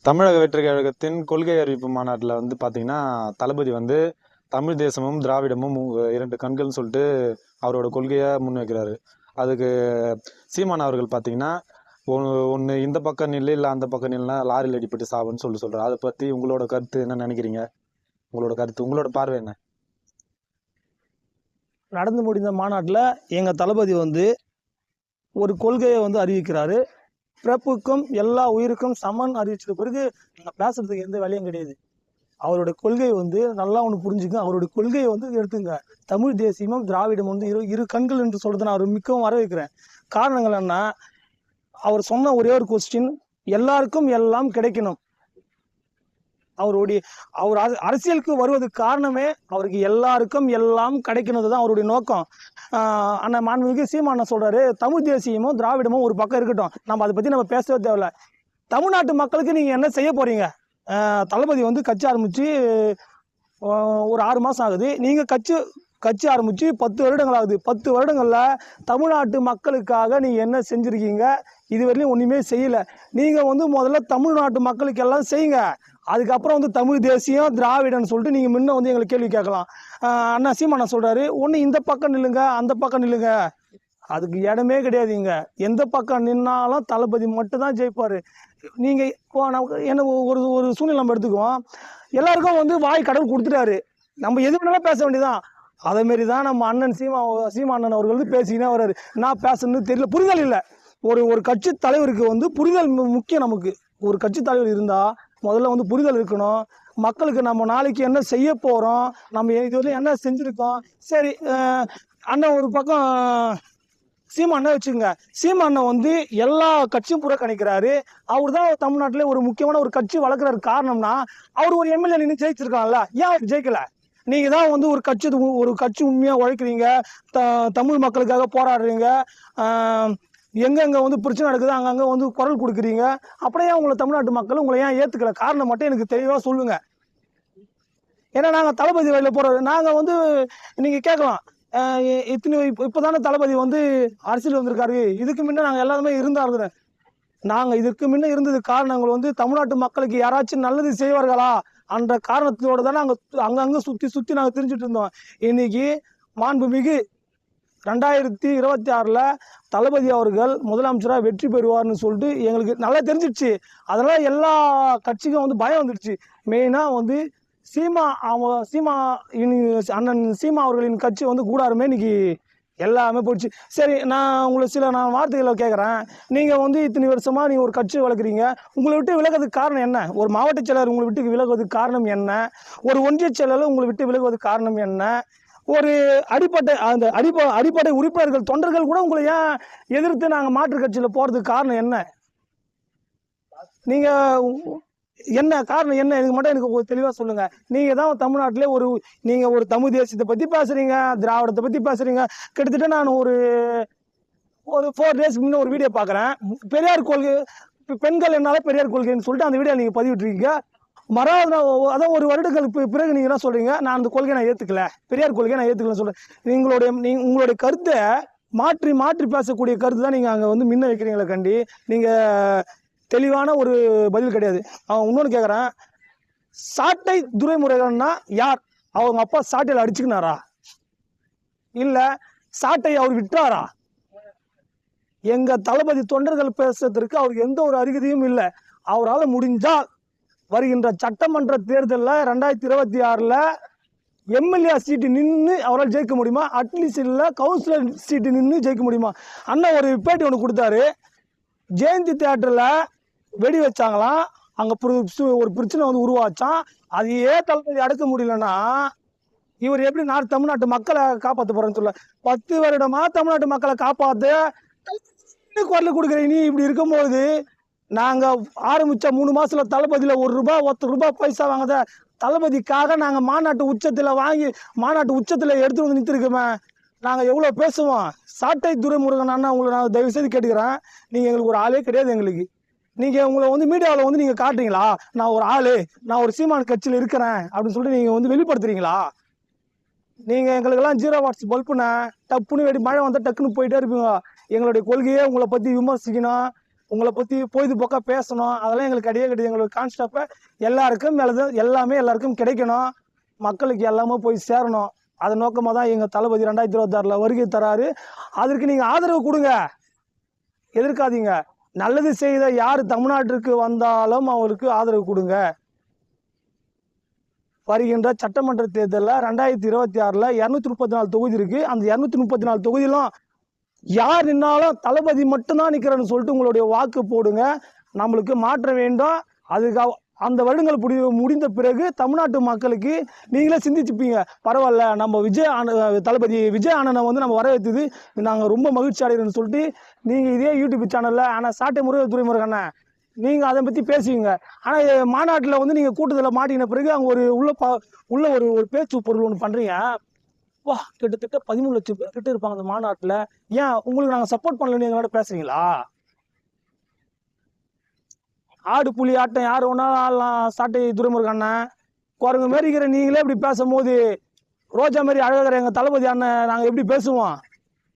தமிழக வெற்றிக் கழகத்தின் கொள்கை அறிவிப்பு மாநாட்டில் வந்து பார்த்தீங்கன்னா, தளபதி வந்து தமிழ் தேசமும், திராவிடமும் இரண்டு கண்கள்னு சொல்லிட்டு அவரோட கொள்கையை முன்வைக்கிறாரு. அதுக்கு சீமான் அவர்கள் பார்த்தீங்கன்னா, ஒன்று இந்த பக்கம் நில்லு, இல்லை அந்த பக்கம் நில்லுனா லாரியில் அடிப்பட்டு சாவுன்னு சொல்கிறார். அதை பற்றி உங்களோட கருத்து என்ன நினைக்கிறீங்க? உங்களோட கருத்து, உங்களோட பார்வை என்ன? நடந்து முடிந்த மாநாட்டில் எங்கள் தளபதி வந்து ஒரு கொள்கையை வந்து அறிவிக்கிறாரு. பிறப்புக்கும் எல்லா உயிருக்கும் சமன் அறிவிச்சது பிறகு நாங்கள் பேசுறதுக்கு எந்த வேலையும் கிடையாது. அவருடைய கொள்கை வந்து நல்லா ஒன்று புரிஞ்சுக்க. அவருடைய கொள்கையை வந்து எடுத்துங்க. தமிழ் தேசியமும் திராவிடம் வந்து இரு கண்கள் என்று சொல்றதை நான் மிகவும் வரவேற்கிறேன். காரணங்கள் என்ன? அவர் சொன்ன ஒரே ஒரு கொஸ்டின், எல்லாருக்கும் எல்லாம் கிடைக்கணும். அவர் அரசியலுக்கு வருவதற்கு காரணமே அவருக்கு எல்லாருக்கும் எல்லாம் கிடைக்கணும் தான் அவருடைய நோக்கம். அண்ணன் மாண்புமிகு சீமான் சொல்றாரு, தமிழ் தேசியமும் திராவிடமும் ஒரு பக்கம் இருக்கட்டும், நம்ம அதை பத்தி நம்ம பேசவே தேவையில்ல. தமிழ்நாட்டு மக்களுக்கு நீங்க என்ன செய்ய போறீங்க? தளபதி வந்து கட்சி ஆரம்பிச்சு ஒரு 6 மாசம் ஆகுது. நீங்க கட்சி ஆரம்பிச்சு 10 வருடங்கள் ஆகுது. 10 வருடங்கள்ல தமிழ்நாட்டு மக்களுக்காக நீங்க என்ன செஞ்சிருக்கீங்க? இதுவரையிலும் ஒண்ணுமே செய்யல. நீங்க வந்து முதல்ல தமிழ்நாட்டு மக்களுக்கு எல்லாம் செய்யுங்க. அதுக்கப்புறம் வந்து தமிழ் தேசியம் திராவிடன்னு சொல்லிட்டு நீங்க முன்ன வந்து எங்களுக்கு கேள்வி கேட்கலாம். அண்ணா சீமான் சொல்றாரு, ஒண்ணு இந்த பக்கம் நில்லுங்க, அந்த பக்கம் நில்லுங்க. அதுக்கு இடமே கிடையாதுங்க. எந்த பக்கம் நின்னாலும் தளபதி மட்டும் தான் ஜெயிப்பாரு. நீங்க என்ன ஒரு சூழ்நிலை நம்ம எடுத்துக்குவோம். எல்லாருக்கும் வந்து வாய் கடவுள் கொடுத்துட்டாரு. நம்ம எது வேணாலும் பேச வேண்டியதான். அதே மாதிரி தான் நம்ம அண்ணன் சீமானன் அவர்கள் வந்து பேசிக்கினே வர்றாரு. நான் பேசணும்னு தெரியல, புரிதல் இல்லை. ஒரு கட்சி தலைவருக்கு வந்து புரிதல் முக்கியம். நமக்கு ஒரு கட்சி தலைவர் இருந்தா முதல்ல வந்து புரிதல் இருக்கணும். மக்களுக்கு நம்ம நாளைக்கு என்ன செய்ய போறோம், நம்ம இதுவரை என்ன செஞ்சிருக்கோம். சரி, அண்ணன் ஒரு பக்கம் சீமானை வச்சுங்க. சீமானை வந்து எல்லா கட்சியும் புறக்கணிக்கிறாரு. அவர் தான் தமிழ்நாட்டிலே ஒரு முக்கியமான ஒரு கட்சி வளர்க்குறாரு. காரணம்னா அவர் ஒரு எம்எல்ஏ நின்று ஜெயிச்சிருக்காங்கல்ல, ஏன் அவர் ஜெயிக்கல? நீங்க தான் வந்து ஒரு கட்சி உண்மையா உழைக்கிறீங்க, தமிழ் மக்களுக்காக போராடுறீங்க, எங்கெங்க வந்து பிரச்சனை நடக்குது அங்கங்க வந்து குரல் கொடுக்குறீங்க. அப்படியே உங்களை தமிழ்நாட்டு மக்கள் உங்களை ஏன் ஏத்துக்கல? காரணம் மட்டும் எனக்கு தெளிவா சொல்லுங்க. ஏன்னா நாங்க தளபதி வழியில போறது. நாங்க வந்து நீங்க கேட்கலாம், இப்பதானே தளபதி வந்து அரசியல் வந்திருக்காரு, இதுக்கு முன்ன நாங்க எல்லாருமே இருந்தாரு. நாங்க இதுக்கு முன்ன இருந்தது காரணங்கள் வந்து தமிழ்நாட்டு மக்களுக்கு யாராச்சும் நல்லது செய்வார்களா என்ற காரணத்தோடு தான் நாங்க அங்கங்க சுத்தி நாங்க தெரிஞ்சுட்டு இருந்தோம். இன்னைக்கு மாண்புமிகு 2026 தளபதி அவர்கள் முதலமைச்சராக வெற்றி பெறுவார்னு சொல்லிட்டு எங்களுக்கு நல்லா தெரிஞ்சிடுச்சு. அதனால எல்லா கட்சிக்கும் வந்து பயம் வந்துடுச்சு. மெயினாக வந்து அண்ணன் சீமா அவர்களின் கட்சி வந்து கூடாருமே இன்னைக்கு எல்லாமே போயிடுச்சு. சரி, நான் உங்களை நான் வார்த்தைகளை கேட்குறேன். நீங்கள் வந்து இத்தனை வருஷமாக நீங்கள் ஒரு கட்சி வளர்க்குறீங்க. உங்களை விட்டு விலகிறதுக்கு காரணம் என்ன? ஒரு மாவட்ட செயலர் உங்களை விட்டு விலகுவதுக்கு காரணம் என்ன? ஒரு ஒன்றிய செயலர் உங்களை விட்டு விலகுவதுக்கு காரணம் என்ன? ஒரு அடிப்படை உறுப்பினர்கள் தொண்டர்கள் கூட உங்களை ஏன் எதிர்த்து நாங்கள் மாற்று கட்சியில் போறதுக்கு காரணம் என்ன? நீங்க என்ன காரணம் என்ன? எனக்கு மட்டும் எனக்கு தெளிவா சொல்லுங்க. நீங்க தான் தமிழ்நாட்டிலே நீங்க ஒரு தமிழ் தேசியத்தை பத்தி பேசுறீங்க, திராவிடத்தை பத்தி பேசுறீங்க. கிட்டத்தட்ட நான் ஒரு 4 days முன்ன ஒரு வீடியோ பாக்குறேன். பெரியார் கொள்கை, பெண்கள் என்னால பெரியார் கொள்கைன்னு சொல்லிட்டு அந்த வீடியோ நீங்க பதிவிட்டுருக்கீங்க. அதான் ஒரு வருடங்களுக்கு பிறகு நீங்க என்ன சொல்றீங்க, நான் அந்த கொள்கையை நான் ஏத்துக்கல, பெரியார் கொள்கையை நான் ஏத்துக்கல சொல்றேன். உங்களுடைய கருத்தை மாற்றி பேசக்கூடிய கருத்து தான் நீங்க அங்க வந்து முன்ன வைக்கிறீங்களே கண்டி, நீங்க தெளிவான ஒரு பதில் கிடையாது. அவன் இன்னொன்னு கேக்குறேன், சாட்டை துரைமுருகன்னா யார்? அவங்க அப்பா சாட்டையில அடிச்சுக்கினாரா, இல்ல சாட்டை அவர் விட்டாரா? எங்க தளபதி தொண்டர்கள் பேசுறதுக்கு அவருக்கு எந்த ஒரு அருகதையும் இல்லை. அவரால் முடிஞ்சால் வருகின்ற சட்டமன்ற தேர்தலில் 2026 எம்எல்ஏ சீட்டு நின்று அவரால் ஜெயிக்க முடியுமா? அட்லீஸ்ட் இல்லை கவுன்சிலர் சீட்டு நின்று ஜெயிக்க முடியுமா? அண்ணன் ஒரு பேட்டி ஒன்று கொடுத்தாரு. ஜெயந்தி தியேட்டரில் வெடி வச்சாங்களாம், அங்கே ஒரு பிரச்சனை வந்து உருவாச்சான். அதையே தளபதி அடக்க முடியலன்னா இவர் எப்படி தமிழ்நாட்டு மக்களை காப்பாற்ற போறேன்னு சொல்ல? 10 வருடமா தமிழ்நாட்டு மக்களை காப்பாற்ற குரல் கொடுக்குறீங்க. நீ இப்படி இருக்கும்போது நாங்க ஆரம்பிச்ச 3 மாசத்துல தளபதியில ₹1 பைசா வாங்காத தளபதிக்காக நாங்க மாநாட்டு உச்சத்துல எடுத்து வந்து நிறுத்திருக்கோமே. நாங்க எவ்வளவு பேசுவோம். சாட்டை துரைமுருகன் அண்ணா, உங்களை நான் தயவு செய்து கேட்டுக்கிறேன், நீங்க எங்களுக்கு ஒரு ஆளே கிடையாது. எங்களுக்கு நீங்க உங்களை வந்து மீடியாவில் வந்து நீங்க காட்டுறீங்களா, நான் ஒரு ஆளு, நான் ஒரு சீமான் கட்சியில் இருக்கிறேன் அப்படின்னு சொல்லிட்டு நீங்க வந்து வெளிப்படுத்துறீங்களா? நீங்க எங்களுக்கெல்லாம் 0 வாட்ஸ் பல்புன டப்புன்னு வெடி மழை வந்தா டக்குன்னு போயிட்டே இருப்பீங்க. எங்களுடைய கொள்கையே உங்களை பத்தி விமர்சிக்கணும், உங்களை பற்றி பொழுதுபோக்காக பேசணும், அதெல்லாம் எங்களுக்கு கிடையாது கிடையாது. எங்களுக்கு கான்ஸ்டாப்பை எல்லாருக்கும் எல்லாமே எல்லாருக்கும் கிடைக்கணும், மக்களுக்கு எல்லாமே போய் சேரணும். அதன் நோக்கமாக தான் எங்கள் தளபதி 2026 வருகை தராரு. அதற்கு நீங்கள் ஆதரவு கொடுங்க, எதிர்க்காதீங்க. நல்லது செய்த யார் தமிழ்நாட்டிற்கு வந்தாலும் அவருக்கு ஆதரவு கொடுங்க. வருகின்ற சட்டமன்ற தேர்தலில் 2026 234 தொகுதி இருக்கு. அந்த 234 தொகுதியிலும் யார் நின்னாலும் தளபதி மட்டும்தான் நிற்கிறேன்னு சொல்லிட்டு உங்களுடைய வாக்கு போடுங்க. நம்மளுக்கு மாற்றம் வேண்டும். அதுக்காக அந்த வருடங்கள் முடிந்த பிறகு தமிழ்நாட்டு மக்களுக்கு நீங்களே சிந்திச்சுப்பீங்க, பரவாயில்ல நம்ம தளபதி விஜய் அண்ணனை வந்து நம்ம வரவேற்றது நாங்கள் ரொம்ப மகிழ்ச்சி அடைகிறோன்னு சொல்லிட்டு நீங்கள் இதே யூடியூப் சேனலில் ஆனால் சாட்டை முருகன் துரைமுருகன் அண்ணன் நீங்கள் அதை பற்றி பேசுவீங்க. ஆனால் மாநாட்டில் வந்து நீங்கள் கூட்டத்தில் மாட்டின பிறகு அங்கே உள்ள ஒரு பேச்சு பொருள் ஒன்று பண்ணுறீங்க. வா, கிட்டத்தட்ட 13 லட்சம் பேர் கிட்ட இருப்பாங்க அந்த மாநாட்டில். ஏன் உங்களுக்கு நாங்கள் சப்போர்ட் பண்ணலன்னு எங்களோட பேசுறீங்களா? ஆடு புலி ஆட்டம் யார் ஒன்றாலும் ஆடலாம். சாட்டை துரைமுருகன் அண்ணன் குரங்கு மாரி இருக்கிற நீங்களே இப்படி பேசும்போது ரோஜா மாரி அழகாகிற எங்கள் தளபதி அண்ணன் நாங்கள் எப்படி பேசுவோம்?